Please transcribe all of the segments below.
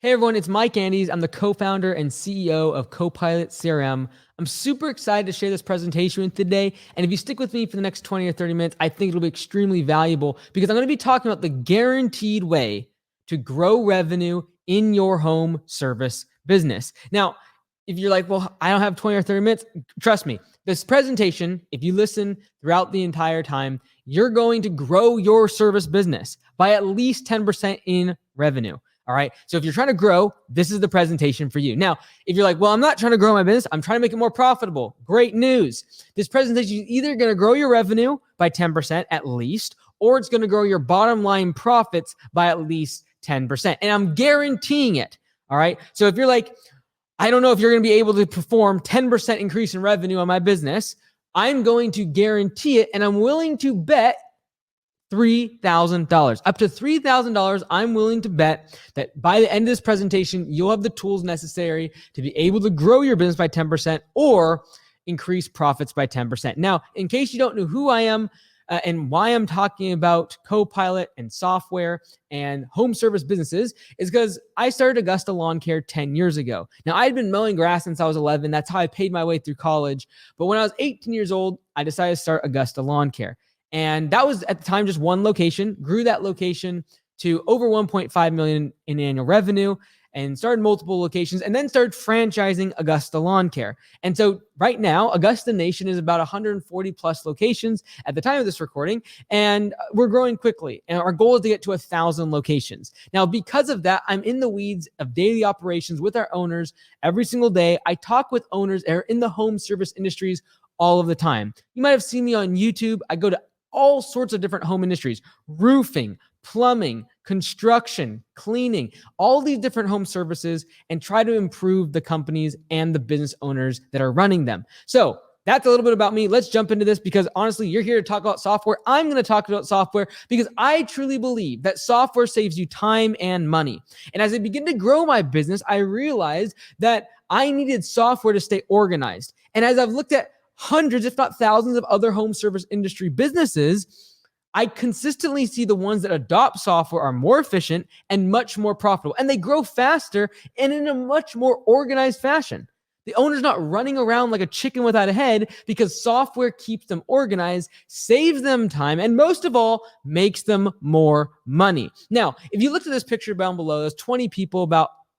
Hey everyone, it's Mike Andes. I'm the co-founder and CEO of Copilot CRM. I'm super excited to share this presentation with you today. And if you stick with me for the next 20 or 30 minutes, I think it'll be extremely valuable because I'm going to be talking about the guaranteed way to grow revenue in your home service business. Now, if you're like, well, I don't have 20 or 30 minutes, trust me, this presentation, if you listen throughout the entire time, you're going to grow your service business by at least 10% in revenue. All right. So if you're trying to grow, this is the presentation for you. Now, if you're like, well, I'm not trying to grow my business, I'm trying to make it more profitable. Great news. This presentation is either going to grow your revenue by 10% at least, or it's going to grow your bottom line profits by at least 10%. And I'm guaranteeing it. All right. So if you're like, I don't know if you're going to be able to perform 10% increase in revenue on my business, I'm going to guarantee it. And I'm willing to bet $3,000. Up to $3,000, I'm willing to bet that by the end of this presentation, you'll have the tools necessary to be able to grow your business by 10% or increase profits by 10%. Now, in case you don't know who I am and why I'm talking about Copilot and software and home service businesses, is because I started Augusta Lawn Care 10 years ago. Now, I'd been mowing grass since I was 11. That's how I paid my way through college. But when I was 18 years old, I decided to start Augusta Lawn Care. And that was at the time just one location, grew that location to over 1.5 million in annual revenue and started multiple locations and then started franchising Augusta Lawn Care. And so right now, Augusta Nation is about 140 plus locations at the time of this recording, and we're growing quickly. And our goal is to get to 1,000 locations. Now, because of that, I'm in the weeds of daily operations with our owners every single day. I talk with owners that are in the home service industries all of the time. You might have seen me on YouTube. I go to all sorts of different home industries, roofing, plumbing, construction, cleaning, all these different home services, and try to improve the companies and the business owners that are running them. So that's a little bit about me. Let's jump into this because honestly, you're here to talk about software. I'm going to talk about software because I truly believe that software saves you time and money. And as I begin to grow my business, I realized that I needed software to stay organized. And as I've looked at hundreds, if not thousands of other home service industry businesses, I consistently see the ones that adopt software are more efficient and much more profitable, and they grow faster and in a much more organized fashion. The owner's not running around like a chicken without a head because software keeps them organized, saves them time, and most of all, makes them more money. Now, if you look at this picture down below, there's 20 people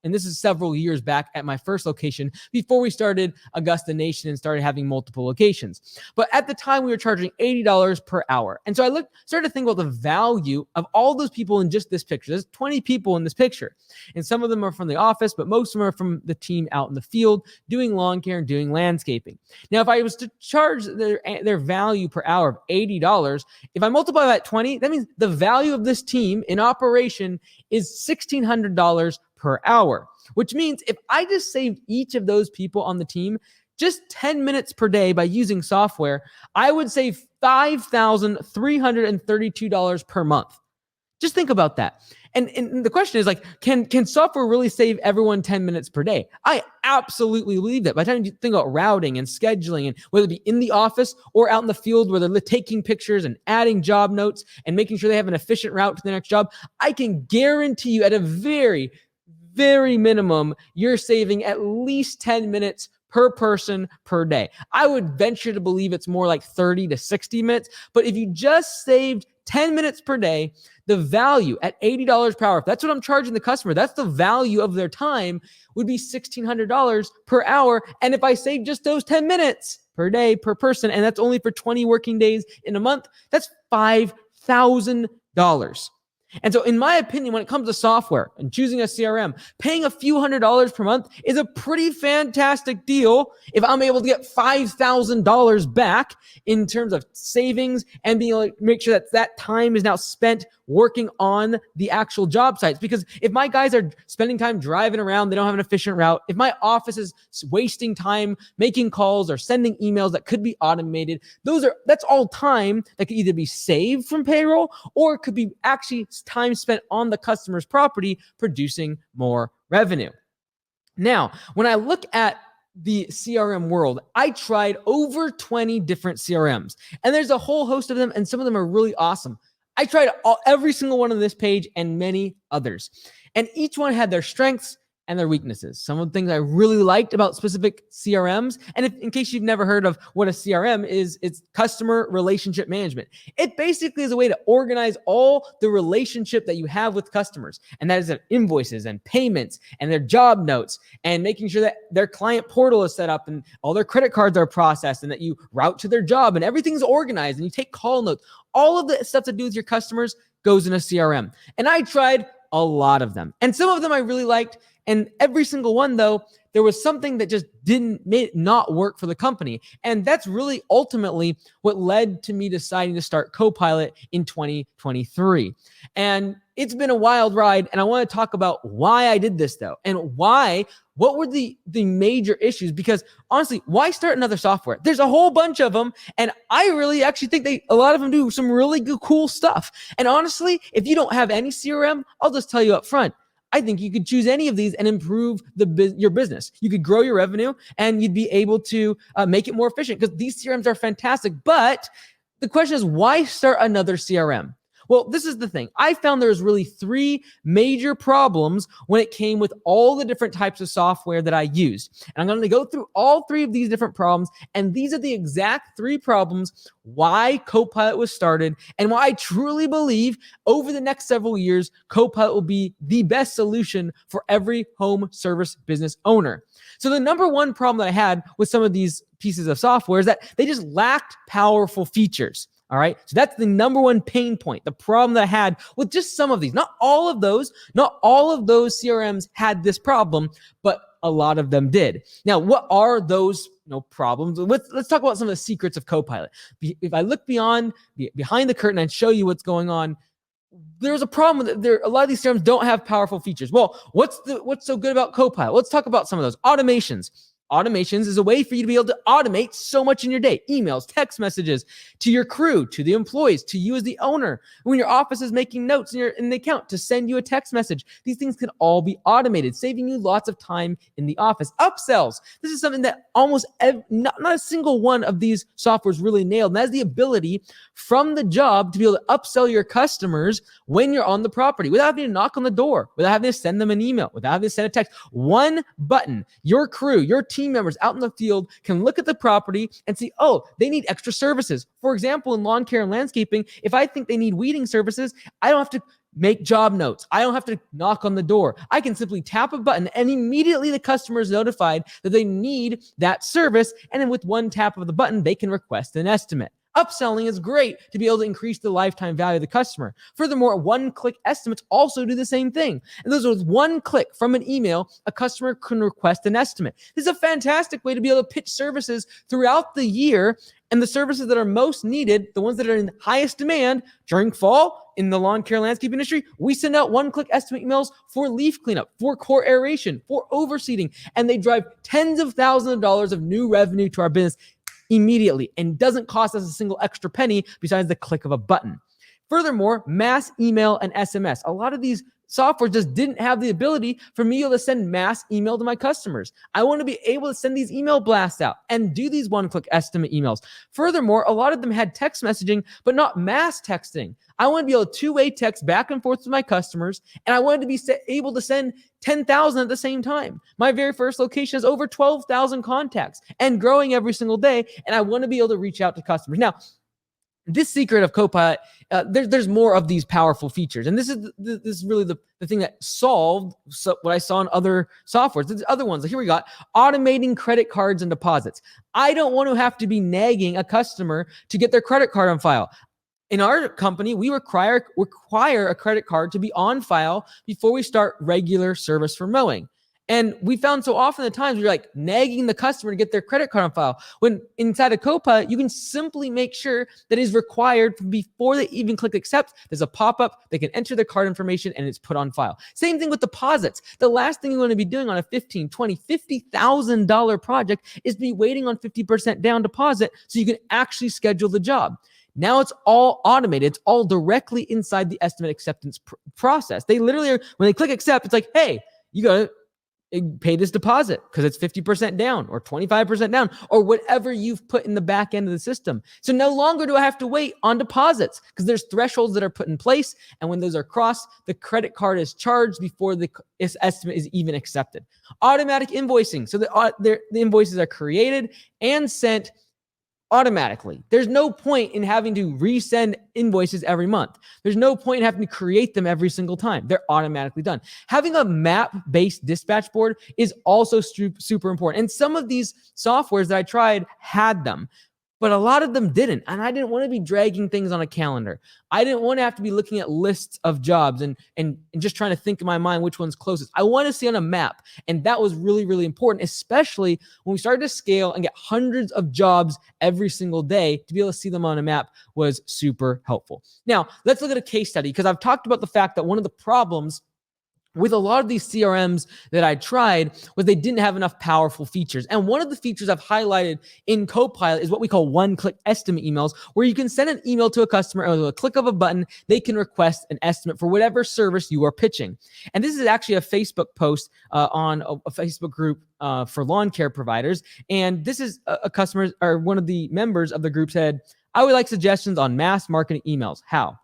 and this is several years back at my first location before we started Augusta Nation and started having multiple locations. But at the time, we were charging $80 per hour. And so I started to think about the value of all those people in just this picture. There's 20 people in this picture. And some of them are from the office, but most of them are from the team out in the field doing lawn care and doing landscaping. Now, if I was to charge their value per hour of $80, if I multiply that 20, that means the value of this team in operation is $1,600 per hour, which means if I just saved each of those people on the team just 10 minutes per day by using software, I would save $5,332 per month. Just think about that. And the question is like, can software really save everyone 10 minutes per day? I absolutely believe that. By the time you think about routing and scheduling, and whether it be in the office or out in the field where they're taking pictures and adding job notes and making sure they have an efficient route to the next job, I can guarantee you at a very, very minimum, you're saving at least 10 minutes per person per day. I would venture to believe it's more like 30 to 60 minutes. But if you just saved 10 minutes per day, the value at $80 per hour, if that's what I'm charging the customer, that's the value of their time, would be $1,600 per hour. And if I save just those 10 minutes per day per person, and that's only for 20 working days in a month, that's $5,000. And so in my opinion, when it comes to software and choosing a CRM, paying a few $100s per month is a pretty fantastic deal if I'm able to get $5,000 back in terms of savings and being able to make sure that time is now spent working on the actual job sites. Because if my guys are spending time driving around, they don't have an efficient route. If my office is wasting time making calls or sending emails that could be automated, that's all time that could either be saved from payroll or it could be actually time spent on the customer's property producing more revenue. Now, when I look at the CRM world, I tried over 20 different CRMs, and there's a whole host of them, and some of them are really awesome. I tried every single one on this page and many others. And each one had their strengths and their weaknesses. Some of the things I really liked about specific CRMs, and in case you've never heard of what a CRM is, it's customer relationship management. It basically is a way to organize all the relationship that you have with customers, and that is their invoices and payments and their job notes, and making sure that their client portal is set up and all their credit cards are processed and that you route to their job and everything's organized and you take call notes. All of the stuff to do with your customers goes in a CRM. And I tried a lot of them, and some of them I really liked. And every single one, though, there was something that just not work for the company. And that's really ultimately what led to me deciding to start Copilot in 2023. And it's been a wild ride. And I want to talk about why I did this, though, and what were the major issues? Because honestly, why start another software? There's a whole bunch of them. And I really actually think a lot of them do some really good, cool stuff. And honestly, if you don't have any CRM, I'll just tell you up front, I think you could choose any of these and improve your business. You could grow your revenue and you'd be able to make it more efficient, because these CRMs are fantastic. But the question is, why start another CRM? Well, this is the thing. I found there's really three major problems when it came with all the different types of software that I used. And I'm going to go through all three of these different problems. And these are the exact three problems why Copilot was started and why I truly believe over the next several years, Copilot will be the best solution for every home service business owner. So the number one problem that I had with some of these pieces of software is that they just lacked powerful features. All right. So that's the number one pain point, the problem that I had with just some of these. Not all of those CRMs had this problem, but a lot of them did. Now, what are those problems? Let's talk about some of the secrets of Copilot. If I look behind the curtain and show you what's going on, there's a problem with it. A lot of these CRMs don't have powerful features. Well, what's so good about Copilot? Let's talk about some of those. Automations. Automations is a way for you to be able to automate so much in your day. Emails, text messages to your crew, to the employees, to you as the owner. When your office is making notes in the account to send you a text message, these things can all be automated, saving you lots of time in the office. Upsells. This is something that almost not a single one of these softwares really nailed. And that's the ability from the job to be able to upsell your customers when you're on the property without having to knock on the door, without having to send them an email, without having to send a text. One button, your crew, your team members out in the field can look at the property and see, oh, they need extra services. For example, in lawn care and landscaping, if I think they need weeding services, I don't have to make job notes. I don't have to knock on the door. I can simply tap a button and immediately the customer is notified that they need that service. And then with one tap of the button, they can request an estimate. Upselling is great to be able to increase the lifetime value of the customer. Furthermore, one-click estimates also do the same thing. And those with one click from an email, a customer can request an estimate. This is a fantastic way to be able to pitch services throughout the year, and the services that are most needed, the ones that are in highest demand during fall in the lawn care landscape industry, we send out one-click estimate emails for leaf cleanup, for core aeration, for overseeding, and they drive tens of thousands of dollars of new revenue to our business immediately, and doesn't cost us a single extra penny besides the click of a button. Furthermore, mass email and SMS. A lot of these software just didn't have the ability for me to send mass email to my customers. I want to be able to send these email blasts out and do these one-click estimate emails. Furthermore, a lot of them had text messaging, but not mass texting. I want to be able to two-way text back and forth to my customers, and I wanted to be able to send 10,000 at the same time. My very first location has over 12,000 contacts and growing every single day, and I want to be able to reach out to customers. Now, this secret of Copilot, there's more of these powerful features. And this is really the thing that solved what I saw in other softwares. There's other ones. Here we got automating credit cards and deposits. I don't want to have to be nagging a customer to get their credit card on file. In our company, we require a credit card to be on file before we start regular service for mowing. And we found so often at times we're like nagging the customer to get their credit card on file. When inside of Copilot, you can simply make sure that is required before they even click accept. There's a pop-up, they can enter their card information and it's put on file. Same thing with deposits. The last thing you want to be doing on a $15,000, $20,000, $50,000 project is be waiting on 50% down deposit so you can actually schedule the job. Now it's all automated. It's all directly inside the estimate acceptance process. They literally are, when they click accept, it's like, hey, you got to pay this deposit because it's 50% down or 25% down or whatever you've put in the back end of the system. So no longer do I have to wait on deposits because there's thresholds that are put in place. And when those are crossed, the credit card is charged before the estimate is even accepted. Automatic invoicing. So the invoices are created and sent automatically. There's no point in having to resend invoices every month. There's no point in having to create them every single time. They're automatically done. Having a map-based dispatch board is also super important. And some of these softwares that I tried had them, but a lot of them didn't. And I didn't want to be dragging things on a calendar. I didn't want to have to be looking at lists of jobs and just trying to think in my mind which one's closest. I want to see on a map. And that was really, really important, especially when we started to scale and get hundreds of jobs every single day. To be able to see them on a map was super helpful. Now, let's look at a case study, because I've talked about the fact that one of the problems with a lot of these CRMs that I tried was they didn't have enough powerful features. And one of the features I've highlighted in Copilot is what we call one-click estimate emails, where you can send an email to a customer and with a click of a button, they can request an estimate for whatever service you are pitching. And this is actually a Facebook post on a Facebook group for lawn care providers. And this is a customer, or one of the members of the group said, "I would like suggestions on mass marketing emails. How?"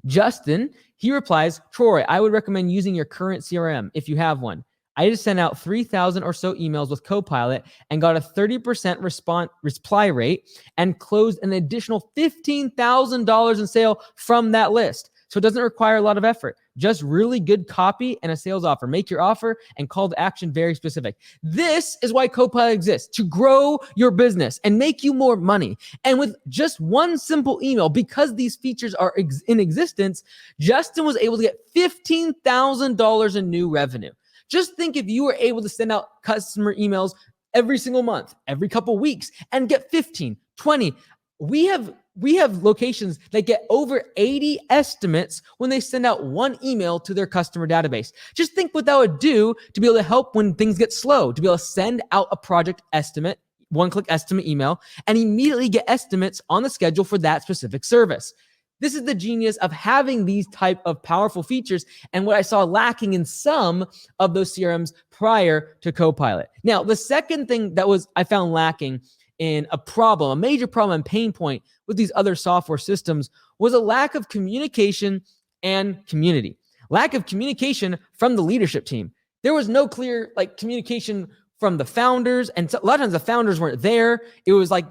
Justin, he replies, "Troy, I would recommend using your current CRM if you have one. I just sent out 3,000 or so emails with Copilot and got a 30% reply rate and closed an additional $15,000 in sale from that list. So it doesn't require a lot of effort. Just really good copy and a sales offer. Make your offer and call to action very specific." This is why Copilot exists, to grow your business and make you more money. And with just one simple email, because these features are in existence, Justin was able to get $15,000 in new revenue. Just think if you were able to send out customer emails every single month, every couple weeks, and get 15, 20. We have locations that get over 80 estimates when they send out one email to their customer database. Just think what that would do to be able to help when things get slow, to be able to send out a project estimate, one-click estimate email, and immediately get estimates on the schedule for that specific service. This is the genius of having these type of powerful features, and what I saw lacking in some of those CRMs prior to Copilot. Now, the second thing that I found lacking in a major problem and pain point with these other software systems was a lack of communication and community. Lack of communication from the leadership team. There was no clear communication from the founders, and a lot of times the founders weren't there. It was like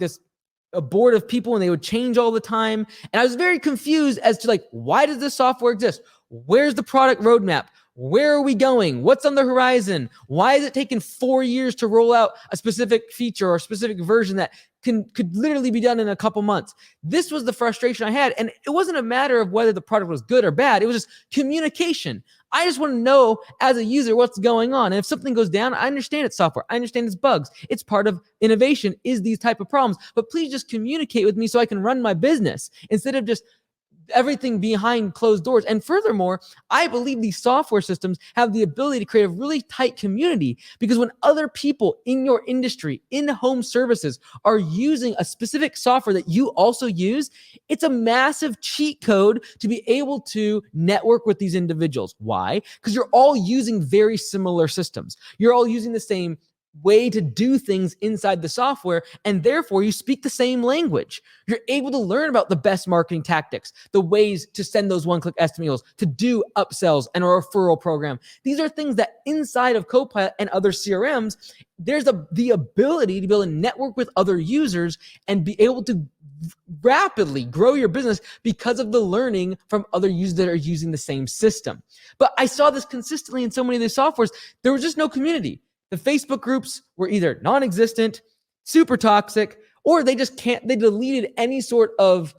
a board of people, and they would change all the time. And I was very confused as to why does this software exist? Where's the product roadmap? Where are we going? What's on the horizon? Why is it taking 4 years to roll out a specific feature or a specific version that could literally be done in a couple months? This was the frustration I had. And it wasn't a matter of whether the product was good or bad. It was just communication. I just want to know as a user what's going on. And if something goes down, I understand it's software. I understand it's bugs. It's part of innovation is these type of problems. But please just communicate with me so I can run my business instead of just everything behind closed doors. And furthermore, I believe these software systems have the ability to create a really tight community, because when other people in your industry, in home services, are using a specific software that you also use, it's a massive cheat code to be able to network with these individuals. Why? Because you're all using very similar systems. You're all using the same way to do things inside the software, and therefore you speak the same language. You're able to learn about the best marketing tactics, the ways to send those one-click estimates, to do upsells and a referral program. These are things that inside of Copilot and other CRMs, there's the ability to be able to network with other users and be able to rapidly grow your business because of the learning from other users that are using the same system. But I saw this consistently in so many of these softwares. There was just no community. The Facebook groups were either non-existent, super toxic, or they deleted any sort of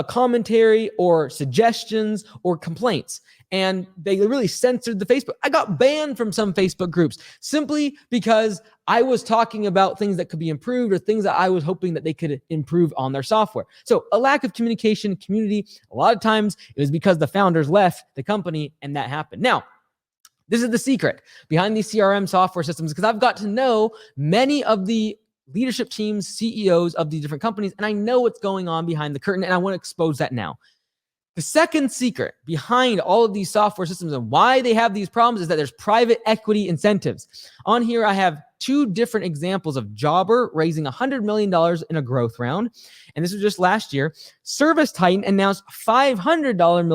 commentary or suggestions or complaints. And they really censored the Facebook. I got banned from some Facebook groups simply because I was talking about things that could be improved or things that I was hoping that they could improve on their software. So a lack of communication, community, a lot of times it was because the founders left the company and that happened. Now, this is the secret behind these CRM software systems, because I've got to know many of the leadership teams, CEOs of these different companies, and I know what's going on behind the curtain, and I want to expose that now. The second secret behind all of these software systems and why they have these problems is that there's private equity incentives. On here, I have two different examples of Jobber raising $100 million in a growth round. And this was just last year. Service Titan announced $500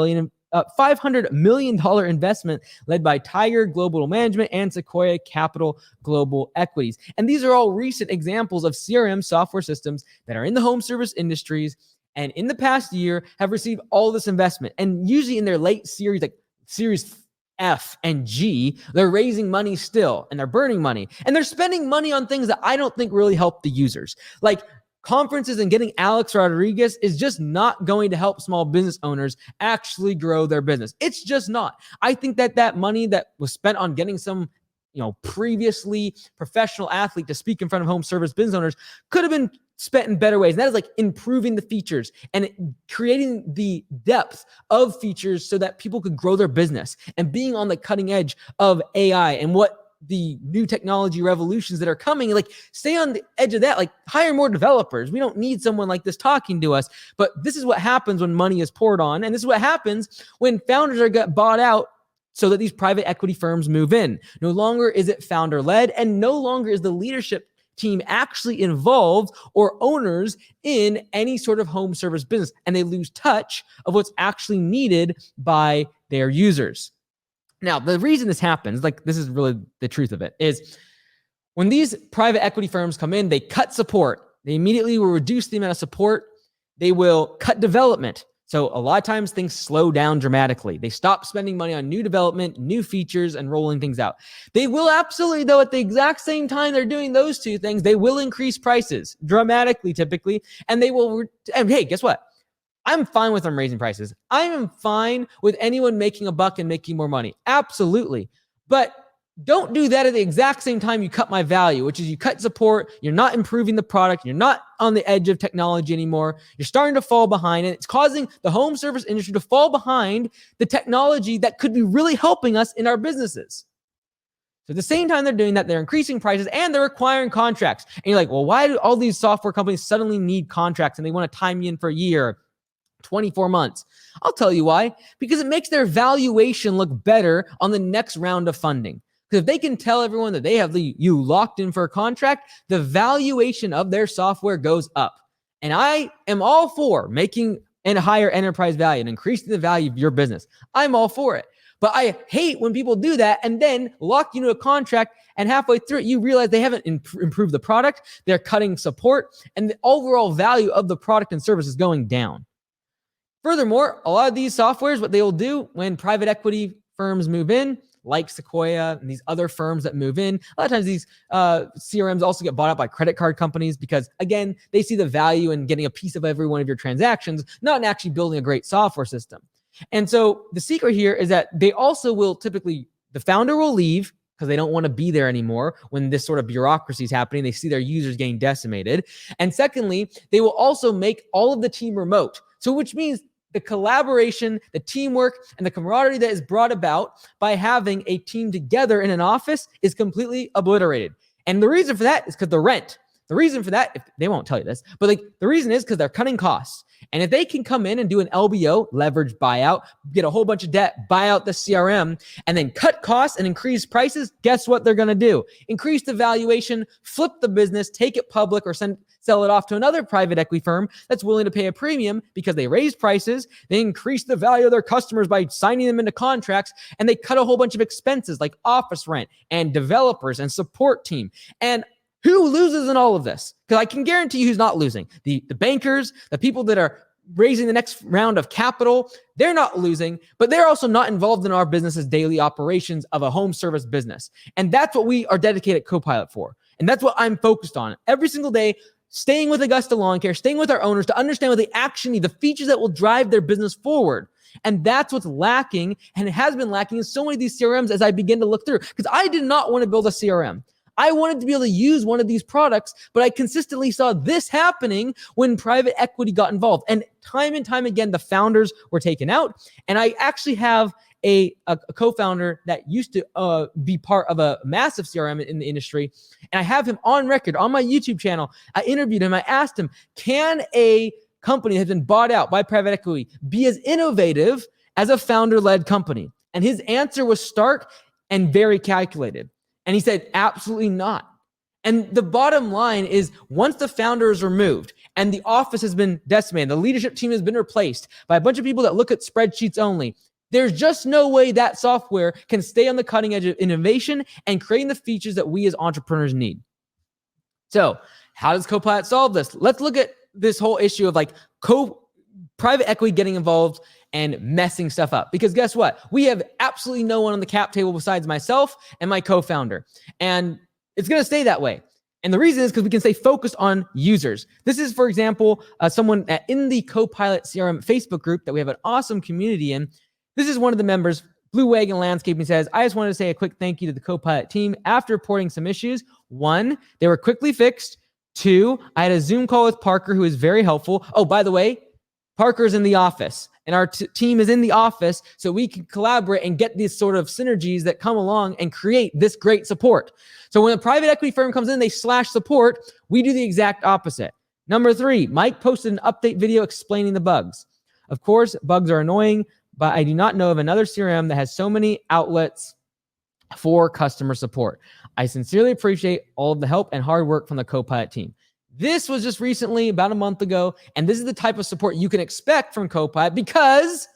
million investment led by Tiger Global Management and Sequoia Capital Global Equities. And these are all recent examples of CRM software systems that are in the home service industries and in the past year have received all this investment. And usually in their late series, like series F and G, they're raising money still and they're burning money. And they're spending money on things that I don't think really help the users. Like conferences and getting Alex Rodriguez is just not going to help small business owners actually grow their business. It's just not. I think that money that was spent on getting some previously professional athlete to speak in front of home service business owners could have been spent in better ways. And that is like improving the features and creating the depth of features so that people could grow their business and being on the cutting edge of AI and what the new technology revolutions that are coming. Like stay on the edge of that, like hire more developers. We don't need someone like this talking to us, but this is what happens when money is poured on. And this is what happens when founders are get bought out so that these private equity firms move in. No longer is it founder led and no longer is the leadership team actually involved or owners in any sort of home service business, and they lose touch of what's actually needed by their users. Now, the reason this happens, like this is really the truth of it, is when these private equity firms come in, they cut support. They immediately will reduce the amount of support. They will cut development. So a lot of times things slow down dramatically. They stop spending money on new development, new features, and rolling things out. They will absolutely, though, at the exact same time they're doing those two things, they will increase prices dramatically, typically. And they will, and hey, guess what? I'm fine with them raising prices. I am fine with anyone making a buck and making more money. Absolutely. But don't do that at the exact same time you cut my value, which is you cut support. You're not improving the product. You're not on the edge of technology anymore. You're starting to fall behind, and it's causing the home service industry to fall behind the technology that could be really helping us in our businesses. So at the same time they're doing that, they're increasing prices and they're requiring contracts. And you're like, well, why do all these software companies suddenly need contracts and they want to time you in for a year, 24 months? I'll tell you why. Because it makes their valuation look better on the next round of funding. Because if they can tell everyone that they have you locked in for a contract, the valuation of their software goes up. And I am all for making a higher enterprise value and increasing the value of your business. I'm all for it. But I hate when people do that and then lock you into a contract and halfway through it, you realize they haven't improved the product, they're cutting support, and the overall value of the product and service is going down. Furthermore, a lot of these softwares, what they will do when private equity firms move in, like Sequoia and these other firms that move in. A lot of times these CRMs also get bought out by credit card companies because, again, they see the value in getting a piece of every one of your transactions, not in actually building a great software system. And so the secret here is that they also will typically, the founder will leave because they don't want to be there anymore when this sort of bureaucracy is happening. They see their users getting decimated. And secondly, they will also make all of the team remote. So which means the collaboration, the teamwork, and the camaraderie that is brought about by having a team together in an office is completely obliterated. And the reason for that is because the rent. The reason for that, if they won't tell you this, but the reason is because they're cutting costs. And if they can come in and do an LBO, leverage buyout, get a whole bunch of debt, buy out the CRM, and then cut costs and increase prices, guess what they're going to do? Increase the valuation, flip the business, take it public, or sell it off to another private equity firm that's willing to pay a premium because they raised prices, they increase the value of their customers by signing them into contracts, and they cut a whole bunch of expenses like office rent and developers and support team. And who loses in all of this? Because I can guarantee you who's not losing. The bankers, the people that are raising the next round of capital, they're not losing, but they're also not involved in our business's daily operations of a home service business. And that's what we are dedicated at Copilot for. And that's what I'm focused on every single day, staying with Augusta Lawn Care, staying with our owners to understand what they actually need, the features that will drive their business forward. And that's what's lacking, and it has been lacking in so many of these CRMs as I begin to look through. Because I did not want to build a CRM. I wanted to be able to use one of these products, but I consistently saw this happening when private equity got involved. And time again, the founders were taken out. And I actually have a co-founder that used to be part of a massive CRM in the industry. And I have him on record on my YouTube channel. I interviewed him. I asked him, can a company has been bought out by private equity be as innovative as a founder-led company? And his answer was stark and very calculated. And he said, absolutely not. And the bottom line is, once the founder is removed and the office has been decimated, the leadership team has been replaced by a bunch of people that look at spreadsheets only, there's just no way that software can stay on the cutting edge of innovation and creating the features that we as entrepreneurs need. So how does Copilot solve this? Let's look at this whole issue of like private equity getting involved and messing stuff up. Because guess what? We have absolutely no one on the cap table besides myself and my co-founder. And it's going to stay that way. And the reason is because we can stay focused on users. This is, for example, someone in the Copilot CRM Facebook group that we have an awesome community in. This is one of the members, Blue Wagon Landscaping, says, I just wanted to say a quick thank you to the Copilot team. After reporting some issues, 1, they were quickly fixed. 2, I had a Zoom call with Parker, who is very helpful. Oh, by the way, Parker's in the office. And our team is in the office so we can collaborate and get these sort of synergies that come along and create this great support. So when a private equity firm comes in, they slash support. We do the exact opposite. Number 3, Mike posted an update video explaining the bugs. Of course, bugs are annoying, but I do not know of another CRM that has so many outlets for customer support. I sincerely appreciate all of the help and hard work from the Copilot team. This was just recently, about a month ago, and this is the type of support you can expect from Copilot because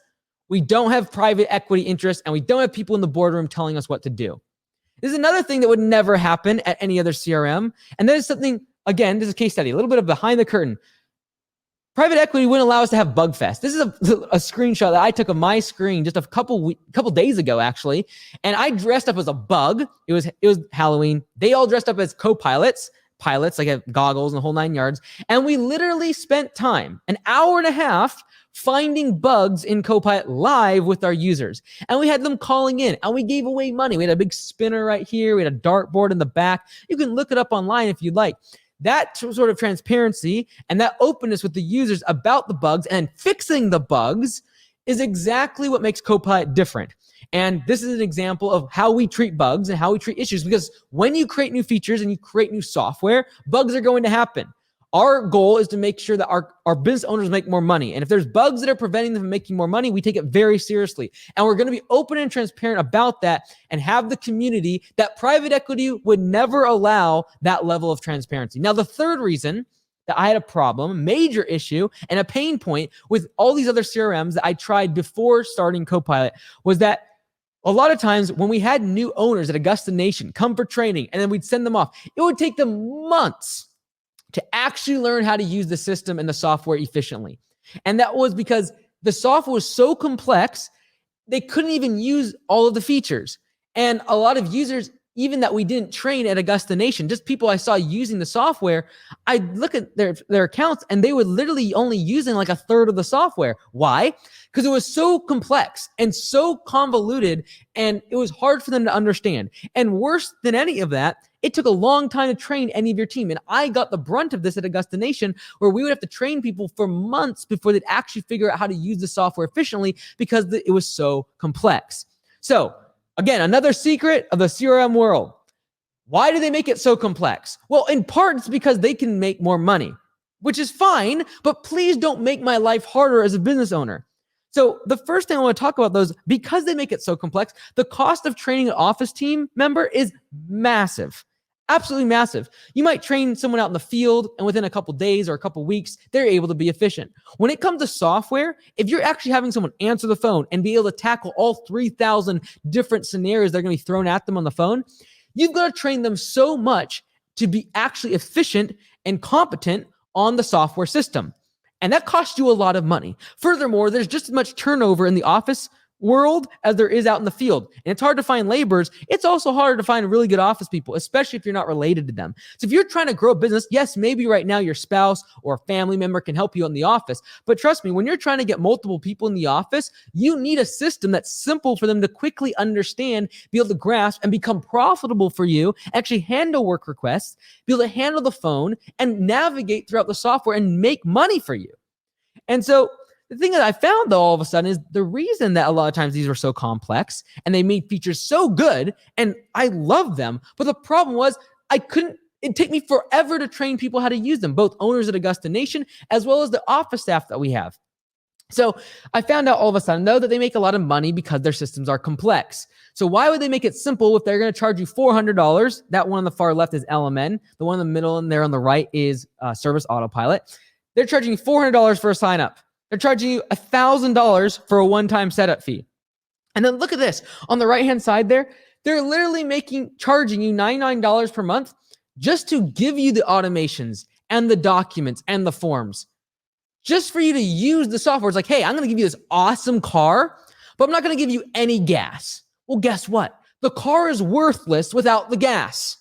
we don't have private equity interest and we don't have people in the boardroom telling us what to do. This is another thing that would never happen at any other CRM, and that is something, again, this is a case study, a little bit of behind the curtain. Private equity wouldn't allow us to have Bug Fest. This is a screenshot that I took of my screen just a couple days ago, actually, and I dressed up as a bug. It was Halloween. They all dressed up as co-pilots, like have goggles and the whole 9 yards. And we literally spent time, an hour and a half, finding bugs in Copilot live with our users. And we had them calling in and we gave away money. We had a big spinner right here. We had a dartboard in the back. You can look it up online if you'd like. That sort of transparency and that openness with the users about the bugs and fixing the bugs is exactly what makes Copilot different. And this is an example of how we treat bugs and how we treat issues, because when you create new features and you create new software, bugs are going to happen. Our goal is to make sure that our business owners make more money. And if there's bugs that are preventing them from making more money, we take it very seriously. And we're going to be open and transparent about that and have the community that private equity would never allow that level of transparency. Now, the third reason that I had a problem, a major issue, and a pain point with all these other CRMs that I tried before starting Copilot was that a lot of times when we had new owners at Augusta Nation come for training and then we'd send them off, it would take them months to actually learn how to use the system and the software efficiently. And that was because the software was so complex, they couldn't even use all of the features. And a lot of users, even that we didn't train at Augusta Nation, just people I saw using the software, I'd look at their accounts and they were literally only using like a third of the software. Why? Because it was so complex and so convoluted and it was hard for them to understand. And worse than any of that, it took a long time to train any of your team. And I got the brunt of this at Augusta Nation, where we would have to train people for months before they'd actually figure out how to use the software efficiently because it was so complex. So again, another secret of the CRM world. Why do they make it so complex? Well, in part, it's because they can make more money, which is fine, but please don't make my life harder as a business owner. So the first thing I want to talk about, those, because they make it so complex, the cost of training an office team member is massive. Absolutely massive. You might train someone out in the field and within a couple days or a couple weeks, they're able to be efficient. When it comes to software, if you're actually having someone answer the phone and be able to tackle all 3,000 different scenarios that are going to be thrown at them on the phone, you've got to train them so much to be actually efficient and competent on the software system. And that costs you a lot of money. Furthermore, there's just as much turnover in the office world as there is out in the field. And it's hard to find laborers. It's also harder to find really good office people, especially if you're not related to them. So if you're trying to grow a business, yes, maybe right now your spouse or a family member can help you in the office. But trust me, when you're trying to get multiple people in the office, you need a system that's simple for them to quickly understand, be able to grasp, and become profitable for you, actually handle work requests, be able to handle the phone, and navigate throughout the software and make money for you. And so the thing that I found, though, all of a sudden is the reason that a lot of times these were so complex and they made features so good, and I love them, but the problem was I couldn't it'd take me forever to train people how to use them, both owners at Augusta Nation as well as the office staff that we have. So I found out all of a sudden, though, that they make a lot of money because their systems are complex. So why would they make it simple if they're going to charge you $400? That one on the far left is LMN. The one in the middle and there on the right is Service Autopilot. They're charging you $400 for a sign up. They're charging you $1,000 for a one-time setup fee. And then look at this. On the right-hand side there, they're literally charging you $99 per month just to give you the automations and the documents and the forms. Just for you to use the software. It's like, hey, I'm going to give you this awesome car, but I'm not going to give you any gas. Well, guess what? The car is worthless without the gas.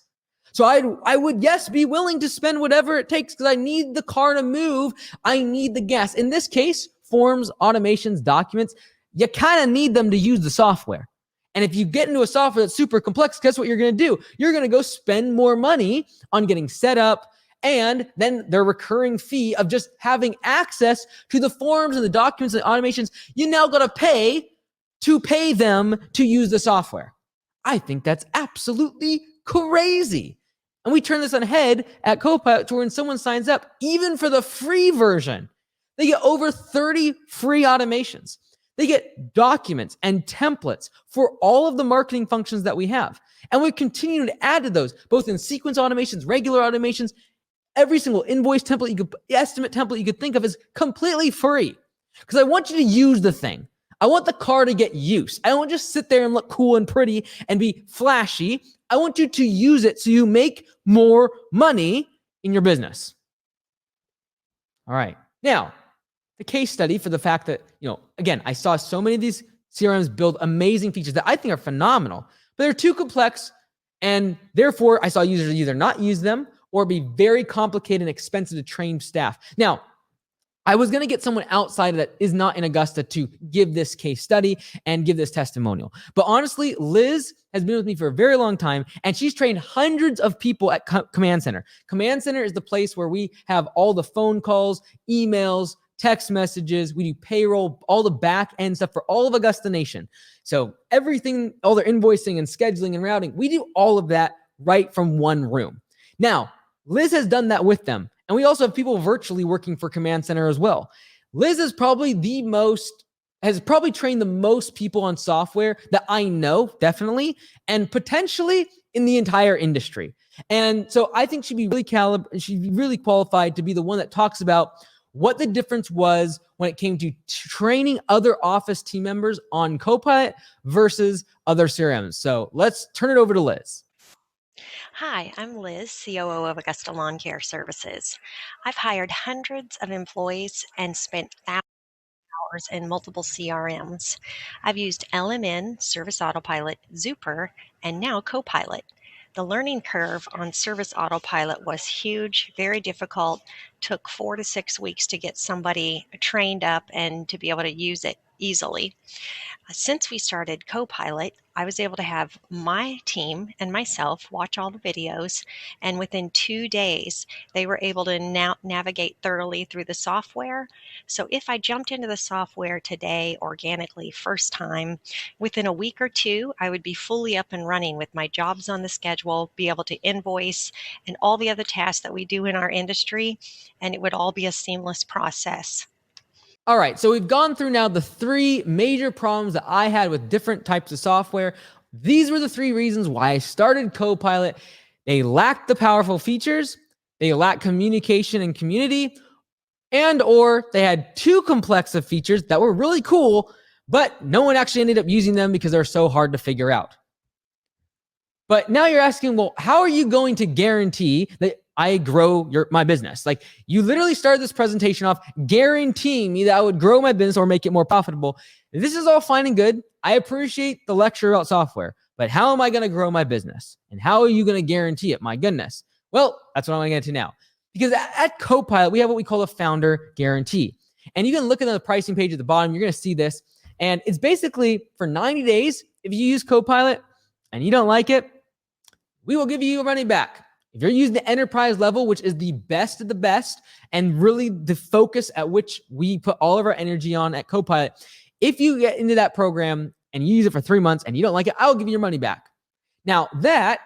So I would, yes, be willing to spend whatever it takes because I need the car to move. I need the gas. In this case, forms, automations, documents, you kind of need them to use the software. And if you get into a software that's super complex, guess what you're going to do? You're going to go spend more money on getting set up, and then their recurring fee of just having access to the forms and the documents and the automations, you now got to pay them to use the software. I think that's absolutely crazy. And we turn this on head at Copilot to when someone signs up, even for the free version, they get over 30 free automations. They get documents and templates for all of the marketing functions that we have. And we continue to add to those, both in sequence automations, regular automations. Every single invoice template, estimate template you could think of is completely free because I want you to use the thing. I want the car to get use. I don't just sit there and look cool and pretty and be flashy. I want you to use it so you make more money in your business. All right. Now, the case study for the fact that, again, I saw so many of these CRMs build amazing features that I think are phenomenal, but they're too complex. And therefore, I saw users either not use them or be very complicated and expensive to train staff. Now, I was going to get someone outside that is not in Augusta to give this case study and give this testimonial. But honestly, Liz has been with me for a very long time, and she's trained hundreds of people at Command Center. Command Center is the place where we have all the phone calls, emails, text messages, we do payroll, all the back end stuff for all of Augusta Nation. So everything, all their invoicing and scheduling and routing, we do all of that right from one room. Now, Liz has done that with them. And we also have people virtually working for Command Center as well. Liz is probably has probably trained the most people on software that I know, definitely, and potentially in the entire industry. And so I think she'd be really qualified to be the one that talks about what the difference was when it came to training other office team members on Copilot versus other CRMs. So let's turn it over to Liz. Hi, I'm Liz, COO of Augusta Lawn Care Services. I've hired hundreds of employees and spent hours in multiple CRMs. I've used LMN, Service Autopilot, Zuper, and now Copilot. The learning curve on Service Autopilot was huge, very difficult, took 4 to 6 weeks to get somebody trained up and to be able to use it easily. Since we started Copilot, I was able to have my team and myself watch all the videos, and within 2 days, they were able to now navigate thoroughly through the software. So if I jumped into the software today organically first time, within a week or two, I would be fully up and running with my jobs on the schedule, be able to invoice and all the other tasks that we do in our industry, and it would all be a seamless process. All right, so we've gone through now the 3 major problems that I had with different types of software. These were the 3 reasons why I started Copilot. They lacked the powerful features, they lacked communication and community, or they had too complex of features that were really cool, but no one actually ended up using them because they're so hard to figure out. But now you're asking, well, how are you going to guarantee that I grow my business? Like, you literally started this presentation off guaranteeing me that I would grow my business or make it more profitable. This is all fine and good. I appreciate the lecture about software, but how am I going to grow my business? And how are you going to guarantee it? My goodness. Well, that's what I'm going to get to now. Because at Copilot, we have what we call a founder guarantee. And you can look at the pricing page at the bottom. You're going to see this. And it's basically for 90 days, if you use Copilot and you don't like it, we will give you your money back. If you're using the enterprise level, which is the best of the best, and really the focus at which we put all of our energy on at Copilot, if you get into that program and you use it for 3 months and you don't like it, I'll give you your money back. Now, that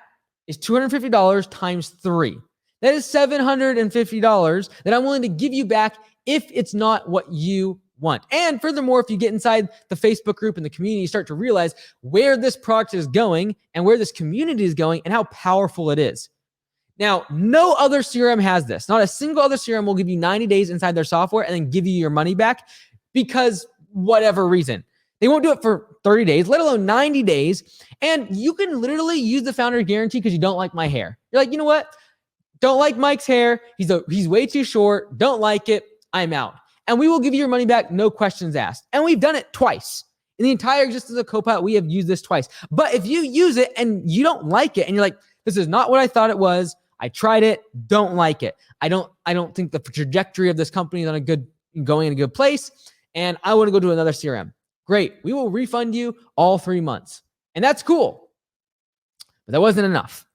is $250 times 3. That is $750 that I'm willing to give you back if it's not what you want. And furthermore, if you get inside the Facebook group and the community, you start to realize where this product is going and where this community is going and how powerful it is. Now, no other CRM has this. Not a single other CRM will give you 90 days inside their software and then give you your money back because whatever reason. They won't do it for 30 days, let alone 90 days. And you can literally use the founder guarantee because you don't like my hair. You're like, you know what? Don't like Mike's hair. He's way too short. Don't like it. I'm out. And we will give you your money back, no questions asked. And we've done it twice. In the entire existence of Copilot, we have used this twice. But if you use it and you don't like it and you're like, this is not what I thought it was, I tried it, don't like it. I don't think the trajectory of this company is going in a good place, and I want to go to another CRM. Great. We will refund you all 3 months. And that's cool. But that wasn't enough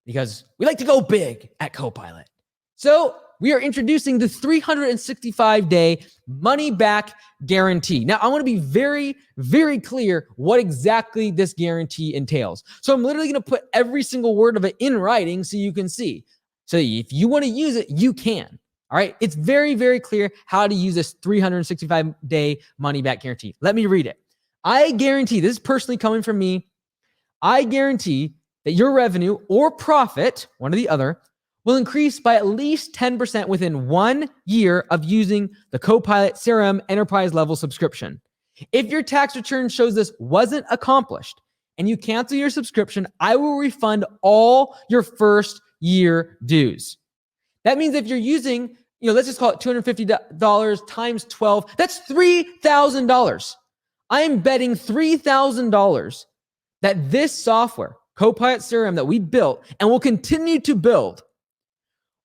because we like to go big at Copilot. So we are introducing the 365-day money-back guarantee. Now, I want to be very, very clear what exactly this guarantee entails. So I'm literally going to put every single word of it in writing so you can see. So if you want to use it, you can. All right? It's very, very clear how to use this 365-day money-back guarantee. Let me read it. I guarantee, this is personally coming from me, I guarantee that your revenue or profit, one or the other, will increase by at least 10% within 1 year of using the Copilot CRM enterprise level subscription. If your tax return shows this wasn't accomplished and you cancel your subscription, I will refund all your first year dues. That means if you're using, let's just call it $250 times 12, that's $3,000. I am betting $3,000 that this software, Copilot CRM that we built and will continue to build,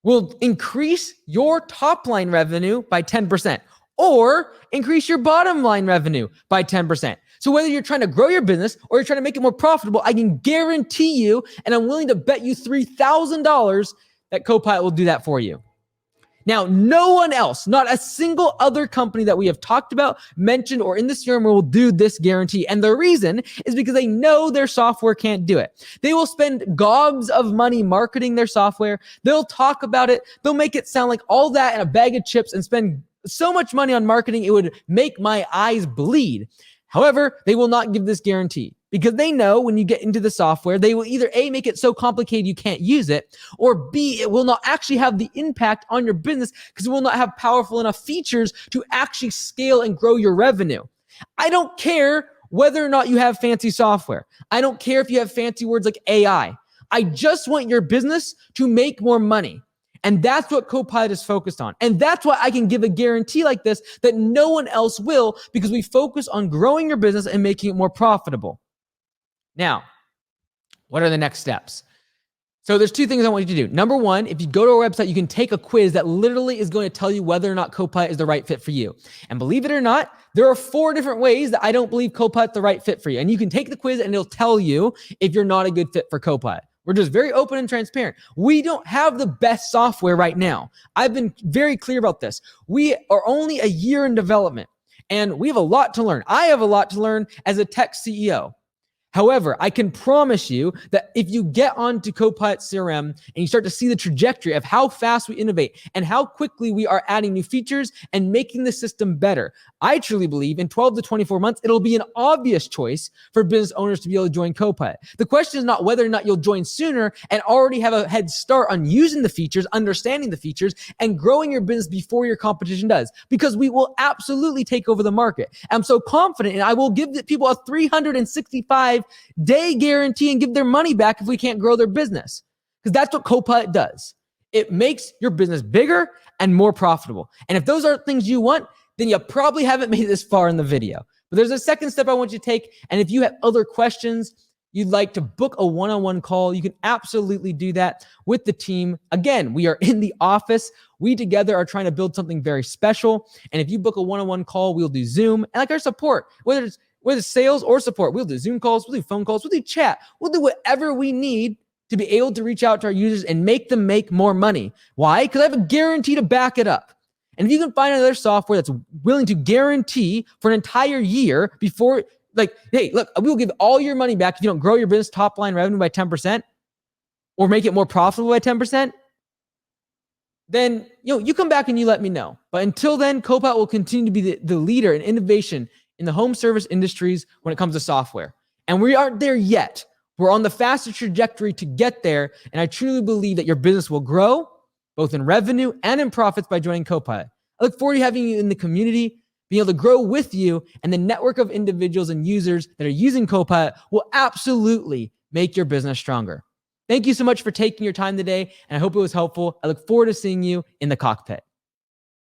will increase your top line revenue by 10% or increase your bottom line revenue by 10%. So whether you're trying to grow your business or you're trying to make it more profitable, I can guarantee you, and I'm willing to bet you $3,000 that Copilot will do that for you. Now, no one else, not a single other company that we have talked about, mentioned, or in the CRM will do this guarantee. And the reason is because they know their software can't do it. They will spend gobs of money marketing their software. They'll talk about it. They'll make it sound like all that in a bag of chips and spend so much money on marketing, it would make my eyes bleed. However, they will not give this guarantee because they know when you get into the software, they will either A, make it so complicated you can't use it, or B, it will not actually have the impact on your business because it will not have powerful enough features to actually scale and grow your revenue. I don't care whether or not you have fancy software. I don't care if you have fancy words like AI. I just want your business to make more money. And that's what Copilot is focused on. And that's why I can give a guarantee like this that no one else will, because we focus on growing your business and making it more profitable. Now, what are the next steps? So there's two things I want you to do. Number one, if you go to our website, you can take a quiz that literally is going to tell you whether or not Copilot is the right fit for you. And believe it or not, there are 4 different ways that I don't believe Copilot's the right fit for you. And you can take the quiz and it'll tell you if you're not a good fit for Copilot. We're just very open and transparent. We don't have the best software right now. I've been very clear about this. We are only a year in development and we have a lot to learn. I have a lot to learn as a tech CEO. However, I can promise you that if you get onto Copilot CRM and you start to see the trajectory of how fast we innovate and how quickly we are adding new features and making the system better, I truly believe in 12 to 24 months, it'll be an obvious choice for business owners to be able to join Copilot. The question is not whether or not you'll join sooner and already have a head start on using the features, understanding the features, and growing your business before your competition does, because we will absolutely take over the market. I'm so confident, and I will give people a 365-day guarantee and give their money back if we can't grow their business, because that's what Copilot does. It makes your business bigger and more profitable. And if those are things you want, then you probably haven't made it this far in the video. But there's a second step I want you to take. And if you have other questions, you'd like to book a one-on-one call, you can absolutely do that with the team. Again, we are in the office. We together are trying to build something very special. And if you book a one-on-one call, we'll do Zoom. And like our support, whether it's sales or support, we'll do Zoom calls, we'll do phone calls, we'll do chat. We'll do whatever we need to be able to reach out to our users and make them make more money. Why? Because I have a guarantee to back it up. And if you can find another software that's willing to guarantee for an entire year before, like, hey, look, we'll give all your money back if you don't grow your business top line revenue by 10%. or make it more profitable by 10%, then you come back and you let me know. But until then, Copilot will continue to be the leader in innovation in the home service industries when it comes to software. And we aren't there yet. We're on the fastest trajectory to get there. And I truly believe that your business will grow both in revenue and in profits by joining Copilot. I look forward to having you in the community, being able to grow with you, and the network of individuals and users that are using Copilot will absolutely make your business stronger. Thank you so much for taking your time today, and I hope it was helpful. I look forward to seeing you in the cockpit.